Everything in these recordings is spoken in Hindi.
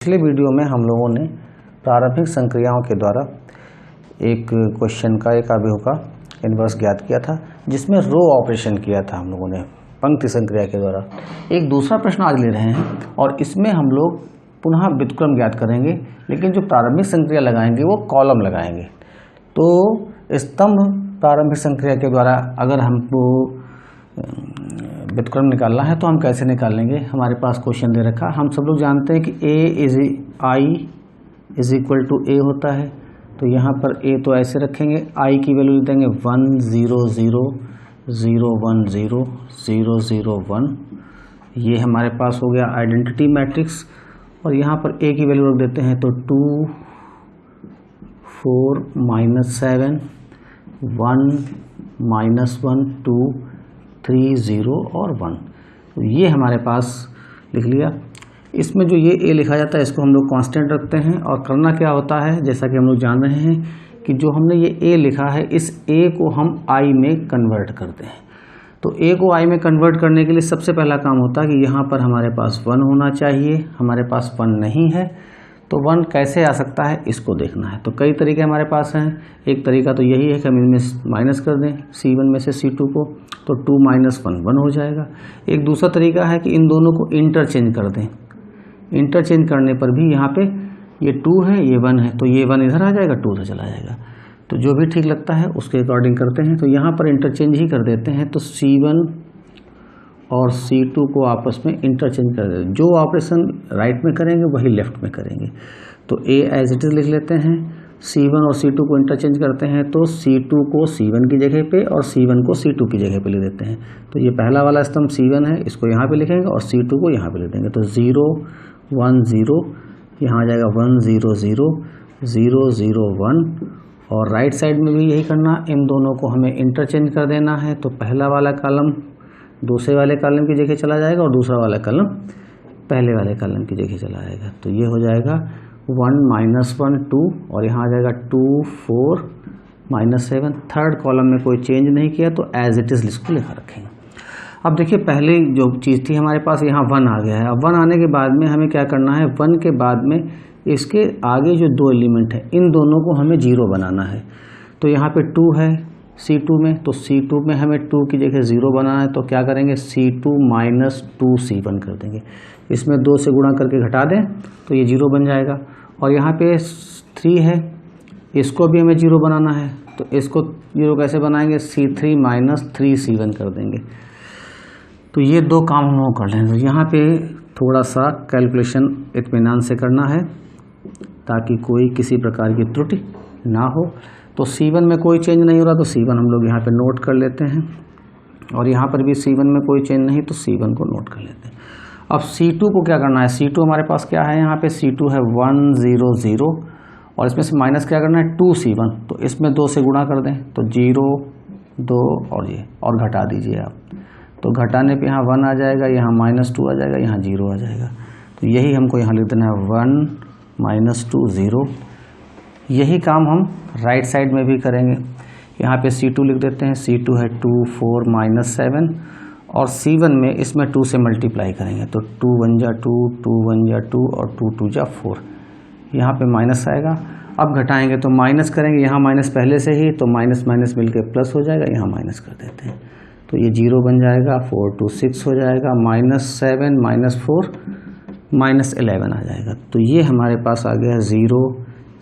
पिछले वीडियो में हम लोगों ने प्रारंभिक संक्रियाओं के द्वारा एक क्वेश्चन का एक अवयव का इन्वर्स ज्ञात किया था, जिसमें रो ऑपरेशन किया था हम लोगों ने पंक्ति संक्रिया के द्वारा। एक दूसरा प्रश्न आज ले रहे हैं और इसमें हम लोग पुनः व्युत्क्रम ज्ञात करेंगे, लेकिन जो प्रारंभिक संक्रिया लगाएंगे वो कॉलम लगाएंगे। तो स्तंभ प्रारंभिक संक्रिया के द्वारा अगर हमको व्युत्क्रम निकालना है तो हम कैसे निकालेंगे। हमारे पास क्वेश्चन दे रखा, हम सब लोग जानते हैं कि I इज इक्वल टू ए होता है। तो यहाँ पर ए तो ऐसे रखेंगे, I की वैल्यू लिख देंगे 1 0 0 0 1 0 0 0 1। ये हमारे पास हो गया आइडेंटिटी मैट्रिक्स। और यहाँ पर ए की वैल्यू रख देते हैं तो 2 4 -7 1 -1 2 3 0 और 1। तो ये हमारे पास लिख लिया। इसमें जो ये ए लिखा जाता है इसको हम लोग कांस्टेंट रखते हैं। और करना क्या होता है, जैसा कि हम लोग जान रहे हैं कि जो हमने ये ए लिखा है इस ए को हम आई में कन्वर्ट करते हैं। तो ए को आई में कन्वर्ट करने के लिए सबसे पहला काम होता है कि यहाँ पर हमारे पास 1 होना चाहिए। हमारे पास 1 नहीं है, तो 1 कैसे आ सकता है इसको देखना है। तो कई तरीके हमारे पास हैं। एक तरीका तो यही है कि हम इनमें माइनस कर दें C1 में से C2 को, तो 2 - 1 1 हो जाएगा। एक दूसरा तरीका है कि इन दोनों को इंटरचेंज कर दें। इंटरचेंज करने पर भी यहाँ पे ये 2 है, ये 1 है, तो ये 1 इधर आ जाएगा, 2 उधर चला जाएगा। तो जो भी ठीक लगता है उसके अकॉर्डिंग करते हैं। तो यहाँ पर इंटरचेंज ही कर देते हैं। तो C1 और C2 को आपस में इंटरचेंज कर देते हैं। जो ऑपरेशन राइट में करेंगे वही लेफ्ट में करेंगे। तो A एज इट इज लिख लेते हैं। C1 और C2 को इंटरचेंज करते हैं तो C2 को C1 की जगह पे और C1 को C2 की जगह पे लिख देते हैं। तो ये पहला वाला स्तंभ C1 है, इसको यहाँ पे लिखेंगे और C2 को यहाँ पे लिख देंगे। तो 0 1 0, यहाँ आ जाएगा 1 0 0 0 0 1। और राइट साइड में भी यही करना, इन दोनों को हमें इंटरचेंज कर देना है। तो पहला वाला कॉलम दूसरे वाले कॉलम की जगह चला जाएगा और दूसरा वाला कॉलम पहले वाले कॉलम की जगह चला जाएगा। तो ये हो जाएगा 1 -1 2 और यहाँ आ जाएगा 2 4 -7। थर्ड कॉलम में कोई चेंज नहीं किया तो एज इट इज़ इसको लिखा रखेंगे। अब देखिए, पहले जो चीज़ थी हमारे पास यहाँ 1 आ गया है। अब 1 आने के बाद में हमें क्या करना है, 1 के बाद में इसके आगे जो 2 एलिमेंट है इन दोनों को हमें 0 बनाना है। तो यहाँ पे 2 है C2 में, तो C2 में हमें 2 की जगह 0 बनाना है। तो क्या करेंगे, C2 - 2 C1 कर देंगे। इसमें 2 से गुणा करके घटा दें तो ये 0 बन जाएगा। और यहाँ पे 3 है, इसको भी हमें 0 बनाना है। तो इसको 0 कैसे बनाएंगे, C3 - 3 C1 कर देंगे। तो ये 2 काम हम लोग कर लें। तो यहाँ पे थोड़ा सा कैलकुलेशन इत्मीनान से करना है ताकि कोई किसी प्रकार की त्रुटि ना हो। तो C1 में कोई चेंज नहीं हो रहा तो C1 हम लोग यहाँ पे नोट कर लेते हैं। और यहाँ पर भी C1 में कोई चेंज नहीं तो C1 को नोट कर लेते हैं। अब C2 को क्या करना है, C2 हमारे पास क्या है, यहाँ पे C2 है 1 0 0 और इसमें से माइनस क्या करना है 2 C1। तो इसमें 2 से गुणा कर दें तो 0 2 और ये और घटा दीजिए आप। तो घटाने पे यहाँ 1 आ जाएगा, यहाँ -2 आ जाएगा, यहाँ 0 आ जाएगा। तो यही हमको यहाँ लिख देना है 1 - 2 0। यही काम हम राइट साइड में भी करेंगे। यहाँ पे C2 लिख देते हैं। C2 है 2 4 -7 और C1 में इसमें 2 से मल्टीप्लाई करेंगे तो 2 1 जा 2 2 1 जा 2 और 2 2 जा 4। यहाँ पे माइनस आएगा। अब घटाएंगे तो माइनस करेंगे, यहाँ माइनस पहले से ही, तो माइनस माइनस मिलकर प्लस हो जाएगा, यहाँ माइनस कर देते हैं तो ये 0 बन जाएगा। 4 2 6 हो जाएगा, -7 -4 -11 आ जाएगा। तो ये हमारे पास आ गया 0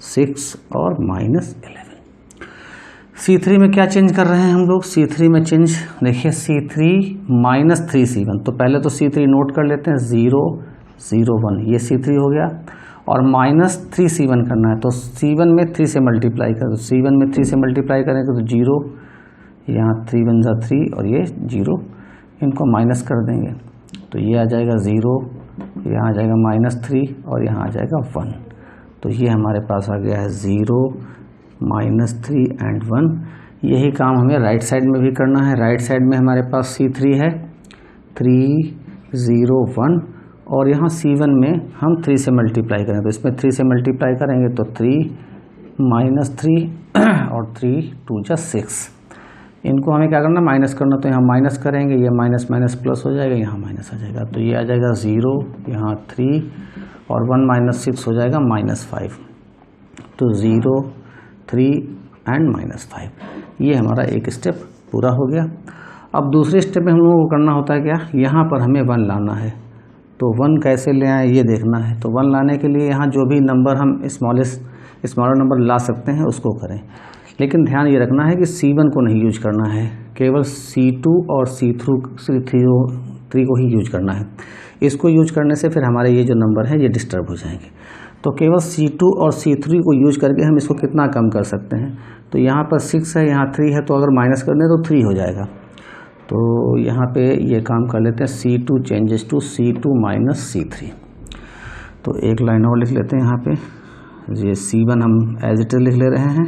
6 और -11। C3 में क्या चेंज कर रहे हैं हम लोग, C3 में चेंज देखिए, C3 - 3 C1। तो पहले तो C3 नोट कर लेते हैं, 0 0 1, ये C3 हो गया। और -3 C1 करना है तो C1 में 3 से मल्टीप्लाई कर दो। C1 में 3 से मल्टीप्लाई करेंगे तो 0, यहाँ 3 1 जा 3 और ये 0, इनको माइनस कर देंगे तो ये आ जाएगा 0, यहाँ आ जाएगा -3 और यहाँ आ जाएगा 1। तो ये हमारे पास आ गया है 0 -3 एंड 1। यही काम हमें राइट साइड में भी करना है। राइट साइड में हमारे पास C3 है 3 0 1 और यहाँ C1 में हम 3 से मल्टीप्लाई करेंगे तो इसमें 3 से मल्टीप्लाई करेंगे तो 3 -3 और 3 2 जा 6। इनको हमें क्या करना, माइनस करना, तो यहाँ माइनस करेंगे, ये माइनस माइनस प्लस हो जाएगा, यहाँ माइनस आ जाएगा, तो ये आ जाएगा 0, यहाँ 3 और 1 माइनस 6 हो जाएगा -5, तो 0, 3 एंड -5। ये हमारा एक स्टेप पूरा हो गया। अब दूसरे स्टेप में हम लोगों को करना होता है क्या, यहाँ पर हमें 1 लाना है, तो 1 कैसे ले आए ये देखना है। तो 1 लाने के लिए यहाँ जो भी नंबर हम स्मॉलर नंबर ला सकते हैं उसको करें, लेकिन ध्यान ये रखना है कि C1 को नहीं यूज करना है, केवल C2 और C3 को ही यूज करना है। इसको यूज करने से फिर हमारे ये जो नंबर हैं ये डिस्टर्ब हो जाएंगे। तो केवल C2 और C3 को यूज करके हम इसको कितना कम कर सकते हैं, तो यहाँ पर 6 है, यहाँ 3 है, तो अगर माइनस कर दें तो 3 हो जाएगा। तो यहाँ पे ये काम कर लेते हैं, C2 changes to C2 minus C3। तो एक लाइन और लिख लेते हैं यहाँ पे, ये C1 हम एज इट इज लिख ले रहे हैं।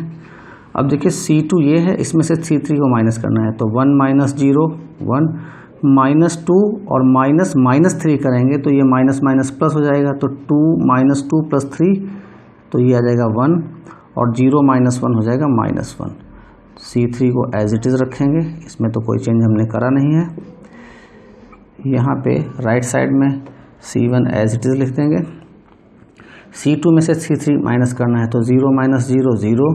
अब देखिए C2 ये है, इसमें से C3 को माइनस करना है, तो 1 माइनस 0 1 -2 और -3 करेंगे तो ये माइनस माइनस प्लस हो जाएगा, तो 2 -2 + 3, तो ये आ जाएगा 1 और 0 - 1 हो जाएगा -1। C3 को एज इट इज़ रखेंगे, इसमें तो कोई चेंज हमने करा नहीं है। यहाँ पे राइट साइड में C1 एज इट इज़ लिख देंगे। C2 में से C3 माइनस करना है, तो 0 - 0 0,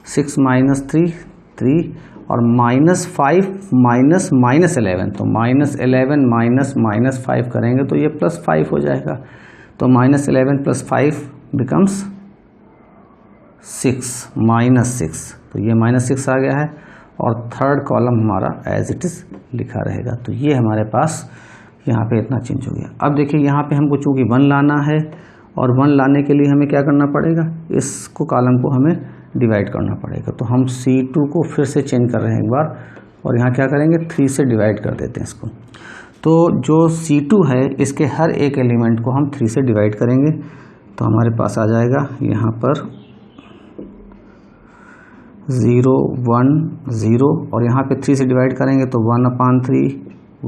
6 - 3 3 और -5 -11, तो -11 -5 करेंगे तो ये +5 हो जाएगा, तो -11 + 5 बिकम्स 6 तो ये -6 आ गया है और थर्ड कॉलम हमारा एज इट इज़ लिखा रहेगा। तो ये हमारे पास यहाँ पे इतना चेंज हो गया। अब देखिए यहाँ पे हमको चूँकि 1 लाना है और 1 लाने के लिए हमें क्या करना पड़ेगा, इसको कॉलम को हमें डिवाइड करना पड़ेगा। तो हम C2 को फिर से चेंज कर रहे हैं एक बार, और यहाँ क्या करेंगे 3 से डिवाइड कर देते हैं इसको। तो जो C2 है इसके हर एक एलिमेंट को हम 3 से डिवाइड करेंगे, तो हमारे पास आ जाएगा यहाँ पर 0 1 0 और यहाँ पे 3 से डिवाइड करेंगे तो 1/3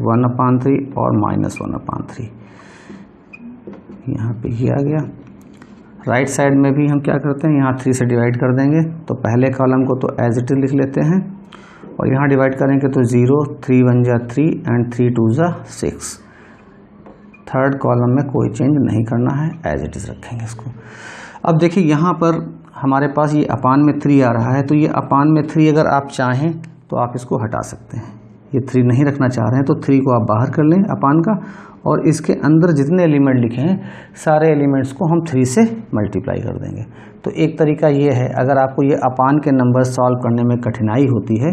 1/3 और -1/3, यहाँ पे ये आ गया। राइट साइड में भी हम क्या करते हैं, यहाँ 3 से डिवाइड कर देंगे, तो पहले कॉलम को तो एज इट इज लिख लेते हैं और यहाँ डिवाइड करेंगे तो 0 3 1 जा 3 एंड 3 2 जा 6। थर्ड कॉलम में कोई चेंज नहीं करना है, एज इट इज रखेंगे इसको। अब देखिए यहाँ पर हमारे पास ये अपान में 3 आ रहा है, तो ये अपान में 3 अगर आप चाहें तो आप इसको हटा सकते हैं। ये 3 नहीं रखना चाह रहे हैं तो 3 को आप बाहर कर लें अपान का, और इसके अंदर जितने एलिमेंट लिखे हैं सारे एलिमेंट्स को हम 3 से मल्टीप्लाई कर देंगे। तो एक तरीका ये है, अगर आपको ये अपान के नंबर सॉल्व करने में कठिनाई होती है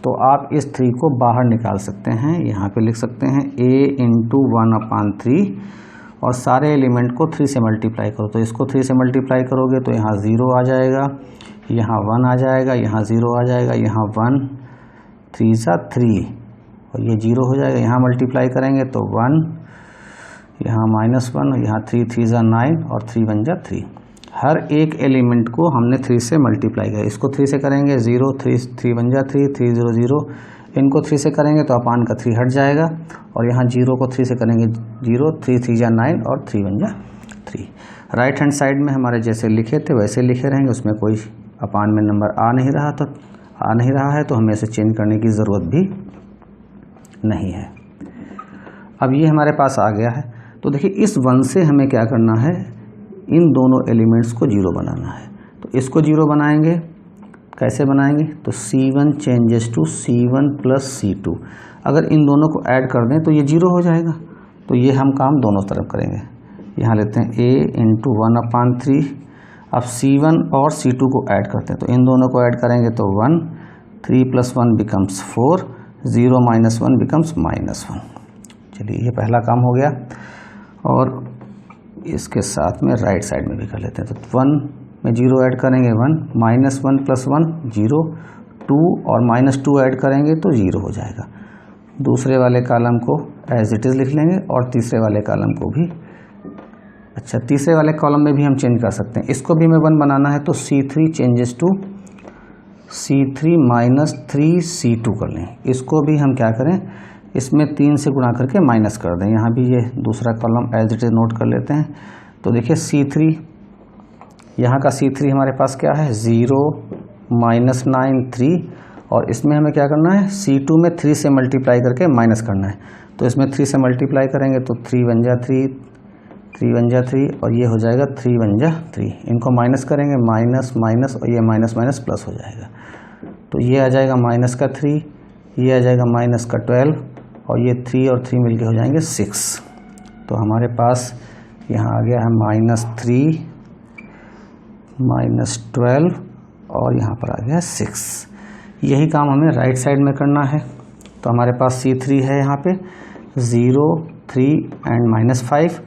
तो आप इस 3 को बाहर निकाल सकते हैं। यहाँ पे लिख सकते हैं a × 1/3 और सारे एलिमेंट को 3 से मल्टीप्लाई करो, तो इसको 3 से मल्टीप्लाई करोगे तो यहाँ 0 आ जाएगा, यहाँ 1 आ जाएगा, यहाँ 0 आ जाएगा, यहाँ 1 3 सा 3 और ये 0 हो जाएगा। यहाँ मल्टीप्लाई करेंगे तो 1, यहाँ -1, यहाँ 3 3 सा 9 और 3 1 जा 3। हर एक एलिमेंट को हमने 3 से मल्टीप्लाई किया। इसको 3 से करेंगे 0 3 3 1 जा 3 3 0 0, इनको 3 से करेंगे तो अपान का 3 हट जाएगा, और यहाँ 0 को 3 से करेंगे 0 3 3 जा 9 और 3 1 जा 3। राइट हैंड साइड में हमारे जैसे लिखे थे वैसे लिखे रहेंगे, उसमें कोई अपान में नंबर आ नहीं रहा है तो हमें इसे चेंज करने की ज़रूरत भी नहीं है। अब ये हमारे पास आ गया है, तो देखिए इस 1 से हमें क्या करना है, इन दोनों एलिमेंट्स को 0 बनाना है। तो इसको 0 बनाएंगे, कैसे बनाएंगे, तो C1 changes to C1 + C2। अगर इन दोनों को ऐड कर दें तो ये 0 हो जाएगा, तो ये हम काम दोनों तरफ करेंगे। यहाँ लेते हैं a × 1/3। अब C1 और C2 को ऐड करते हैं, तो इन दोनों को ऐड करेंगे तो 1 3 + 1 बिकम्स 4 0 - 1 बिकम्स -1। चलिए ये पहला काम हो गया, और इसके साथ में राइट साइड में भी कर लेते हैं। तो 1 में 0 ऐड करेंगे 1 -1 + 1 0 2 और -2 ऐड करेंगे तो 0 हो जाएगा। दूसरे वाले कॉलम को एज इट इज़ लिख लेंगे और तीसरे वाले कॉलम को भी, अच्छा तीसरे वाले कॉलम में भी हम चेंज कर सकते हैं। इसको भी हमें 1 बनाना है तो C3 changes to C3 - 3 C2 कर लें। इसको भी हम क्या करें, इसमें 3 से गुणा करके माइनस कर दें। यहाँ भी ये दूसरा column as it is note कर लेते हैं। तो देखिए C3, यहाँ का C3 हमारे पास क्या है 0 - 9 3 और इसमें हमें क्या करना है, C2 में 3 से मल्टीप्लाई करके माइनस करना है। तो इसमें 3 से मल्टीप्लाई करेंगे तो 3 1 जा 3, 3 1 जा 3 और ये हो जाएगा 3 1 जा 3। इनको माइनस करेंगे, माइनस माइनस और ये माइनस माइनस प्लस हो जाएगा। तो ये आ जाएगा माइनस का 3, ये आ जाएगा माइनस का 12 और ये 3 और 3 मिलके हो जाएंगे 6। तो हमारे पास यहाँ आ गया है -3 -12 और यहाँ पर आ गया 6। यही काम हमें राइट साइड में करना है। तो हमारे पास C3 है यहाँ पे 0 3 एंड -5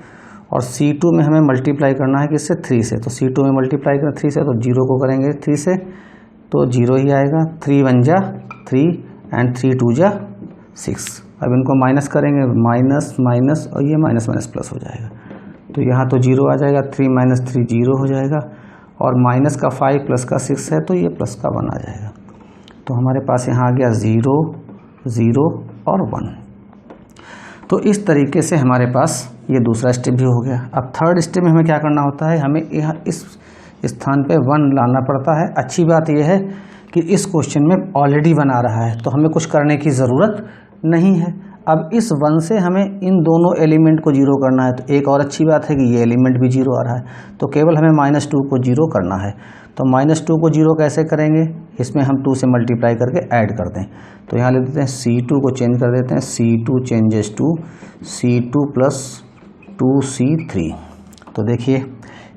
और C2 में हमें मल्टीप्लाई करना है किससे, 3 से। तो C2 में मल्टीप्लाई करना 3 से, तो 0 को करेंगे 3 से तो 0 ही आएगा। 3 1 जा 3 एंड 3 2 जा 6। अब इनको माइनस करेंगे, माइनस माइनस और ये माइनस माइनस प्लस हो जाएगा। तो यहाँ तो 0 आ जाएगा, 3 - 3 0 हो जाएगा और माइनस का 5 प्लस का 6 है तो ये प्लस का 1 आ जाएगा। तो हमारे पास यहाँ आ गया 0 0 और 1। तो इस तरीके से हमारे पास ये दूसरा स्टेप भी हो गया। अब थर्ड स्टेप में हमें क्या करना होता है, हमें यहाँ इस स्थान पे 1 लाना पड़ता है। अच्छी बात यह है कि इस क्वेश्चन में ऑलरेडी 1 आ रहा है तो हमें कुछ करने की ज़रूरत नहीं है। अब इस 1 से हमें इन दोनों एलिमेंट को 0 करना है। तो एक और अच्छी बात है कि ये एलिमेंट भी 0 आ रहा है, तो केवल हमें -2 को 0 करना है। तो -2 को 0 कैसे करेंगे, इसमें हम 2 से मल्टीप्लाई करके ऐड कर दें। तो यहाँ ले देते हैं C2 को चेंज कर देते हैं, C2 changes to C2 + 2C3। तो देखिए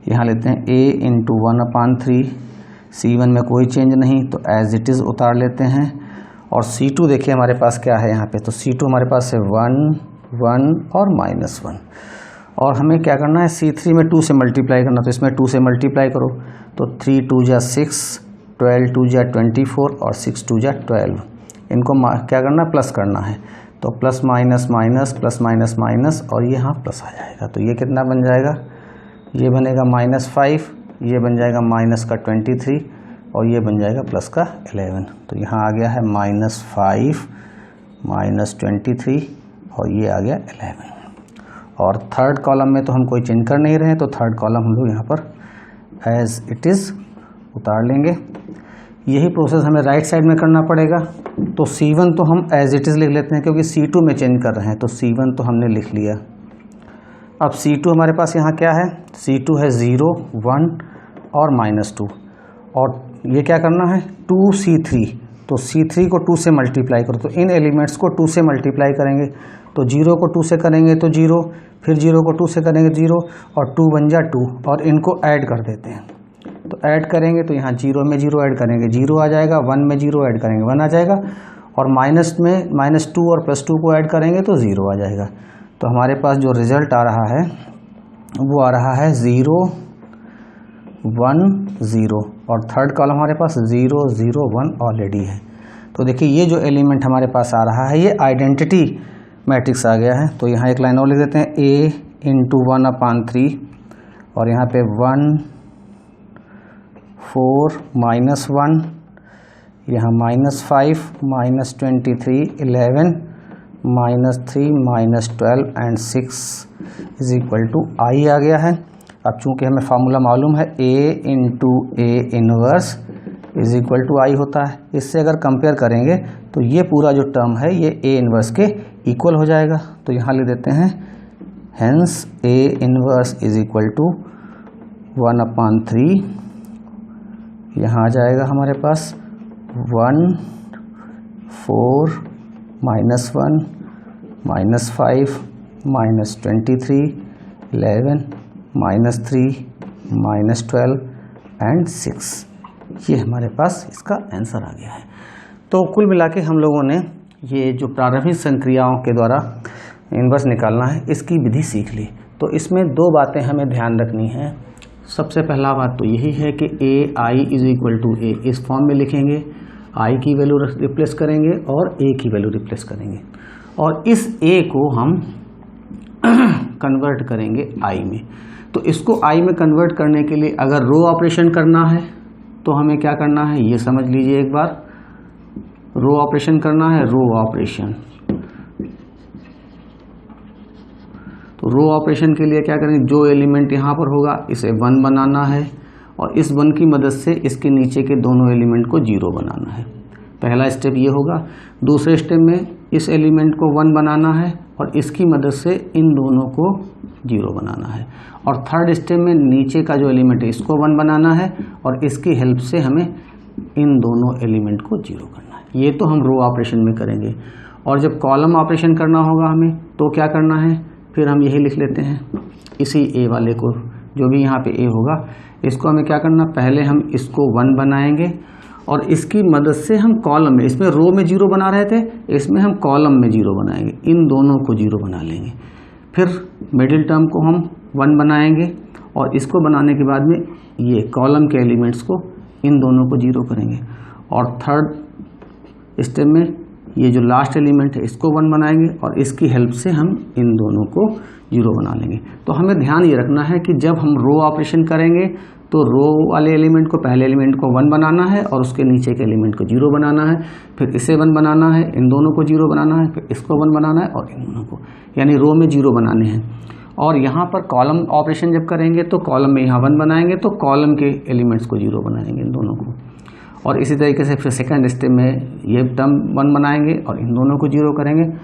यहाँ लेते हैं A × 1/3, C1 में कोई चेंज नहीं तो एज इट इज़ उतार लेते हैं। और C2 देखिए हमारे पास क्या है यहाँ पे, तो C2 हमारे पास है 1 1 और -1। और हमें क्या करना है, C3 में 2 से मल्टीप्लाई करना, तो इसमें 2 से मल्टीप्लाई करो तो 3 2 जा 6, 12 2 जा 24 और 6 2 जा 12। इनको क्या करना है, प्लस करना है। तो plus minus minus plus minus minus और ये यहाँ प्लस आ जाएगा। तो ये कितना बन जाएगा, ये बनेगा -5, ये बन जाएगा -23 और ये बन जाएगा +11। तो यहाँ आ गया है -5 -23 और ये आ गया 11। और थर्ड कॉलम में तो हम कोई चेंज कर नहीं रहे हैं, तो थर्ड कॉलम हम लोग यहाँ पर एज इट इज़ उतार लेंगे। यही प्रोसेस हमें राइट साइड में करना पड़ेगा। तो C1 तो हम एज इट इज़ लिख लेते हैं क्योंकि C2 में चेंज कर रहे हैं, तो C1 तो हमने लिख लिया। अब C2 हमारे पास यहाँ क्या है, C2 है 0 1 और -2 और ये क्या करना है 2C3। तो C3 को 2 से मल्टीप्लाई करो, तो इन एलिमेंट्स को 2 से मल्टीप्लाई करेंगे तो 0 को 2 से करेंगे तो 0, फिर 0 को 2 से करेंगे 0 और 2 1 जा 2 और इनको ऐड कर देते हैं। तो ऐड करेंगे तो यहाँ 0 में 0 ऐड करेंगे 0 आ जाएगा, 1 में 0 ऐड करेंगे 1 आ जाएगा और माइनस में -2 और +2 को ऐड करेंगे तो 0 आ जाएगा। तो हमारे पास जो रिज़ल्ट आ रहा है वो आ रहा है 0 1 0 और थर्ड कॉलम हमारे पास 0 0 1 ऑलरेडी है। तो देखिए ये जो एलिमेंट हमारे पास आ रहा है ये आइडेंटिटी मैट्रिक्स आ गया है। तो यहाँ एक लाइन और लिख देते हैं A × 1/3 और यहाँ पे 1 4 -1, यहाँ -5 -23 11 -3 -12 एंड 6 = I आ गया है। अब चूंकि हमें फार्मूला मालूम है A × A इनवर्स = I होता है, इससे अगर कंपेयर करेंगे तो ये पूरा जो टर्म है ये A इनवर्स के इक्वल हो जाएगा। तो यहाँ ले देते हैं हेंस A इनवर्स = 1/3, यहाँ आ जाएगा हमारे पास 1 4 -1 -5 -23 11 -3 -12 एंड 6। ये हमारे पास इसका आंसर आ गया है। तो कुल मिला के हम लोगों ने ये जो प्रारंभिक संक्रियाओं के द्वारा इन्वर्स निकालना है इसकी विधि सीख ली। तो इसमें 2 बातें हमें ध्यान रखनी है। सबसे पहला बात तो यही है कि AI = A इस फॉर्म में लिखेंगे, I की वैल्यू रिप्लेस करेंगे और A की वैल्यू रिप्लेस करेंगे और इस A को हम कन्वर्ट करेंगे I में। तो इसको I में कन्वर्ट करने के लिए अगर रो ऑपरेशन करना है तो हमें क्या करना है ये समझ लीजिए एक बार। रो ऑपरेशन करना है, रो ऑपरेशन। तो रो ऑपरेशन के लिए क्या करेंगे, जो एलिमेंट यहाँ पर होगा इसे 1 बनाना है और इस 1 की मदद से इसके नीचे के दोनों एलिमेंट को 0 बनाना है। पहला स्टेप ये होगा। दूसरे स्टेप में इस एलिमेंट को 1 बनाना है और इसकी मदद से इन दोनों को 0 बनाना है। और थर्ड स्टेप में नीचे का जो एलिमेंट है इसको 1 बनाना है और इसकी हेल्प से हमें इन दोनों एलिमेंट को 0 करना है। ये तो हम रो ऑपरेशन में करेंगे। और जब कॉलम ऑपरेशन करना होगा हमें तो क्या करना है, फिर हम यही लिख लेते हैं, इसी ए वाले को, जो भी यहाँ पे ए होगा इसको हमें क्या करना, पहले हम इसको 1 बनाएंगे और इसकी मदद से हम कॉलम में, इसमें रो में 0 बना रहे थे, इसमें हम कॉलम में 0 बनाएंगे, इन दोनों को 0 बना लेंगे। फिर मिडिल टर्म को हम 1 बनाएंगे और इसको बनाने के बाद में ये कॉलम के एलिमेंट्स को, इन दोनों को 0 करेंगे। और थर्ड स्टेप में ये जो लास्ट एलिमेंट है इसको 1 बनाएंगे और इसकी हेल्प से हम इन दोनों को 0 बना लेंगे। तो हमें ध्यान ये रखना है कि जब हम रो ऑपरेशन करेंगे तो रो वाले एलिमेंट को, पहले एलिमेंट को 1 बनाना है और उसके नीचे के एलिमेंट को 0 बनाना है, फिर इसे 1 बनाना है, इन दोनों को 0 बनाना है, फिर इसको 1 बनाना है और इन दोनों को, यानी रो में 0 बनाने हैं। और यहाँ पर कॉलम ऑपरेशन जब करेंगे तो कॉलम में यहाँ 1 बनाएंगे तो कॉलम के एलिमेंट्स को 0 बनाएंगे, इन दोनों को। और इसी तरीके से फिर सेकंड स्टेप में ये टर्म 1 बनाएंगे और इन दोनों को 0 करेंगे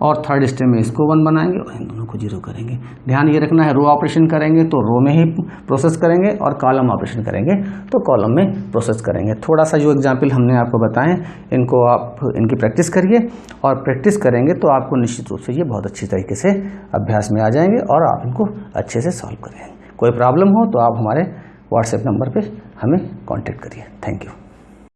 और थर्ड स्टेप में इसको 1 बनाएंगे और इन दोनों को 0 करेंगे। ध्यान ये रखना है, रो ऑपरेशन करेंगे तो रो में ही प्रोसेस करेंगे और कॉलम ऑपरेशन करेंगे तो कॉलम में प्रोसेस करेंगे। थोड़ा सा जो एग्जाम्पल हमने आपको बताएं इनको आप इनकी प्रैक्टिस करिए और प्रैक्टिस करेंगे तो आपको निश्चित रूप से ये बहुत अच्छी तरीके से अभ्यास में आ जाएंगे और आप इनको अच्छे से सॉल्व करेंगे। कोई प्रॉब्लम हो तो आप हमारे व्हाट्सएप नंबर पर हमें कॉन्टेक्ट करिए। Thank you.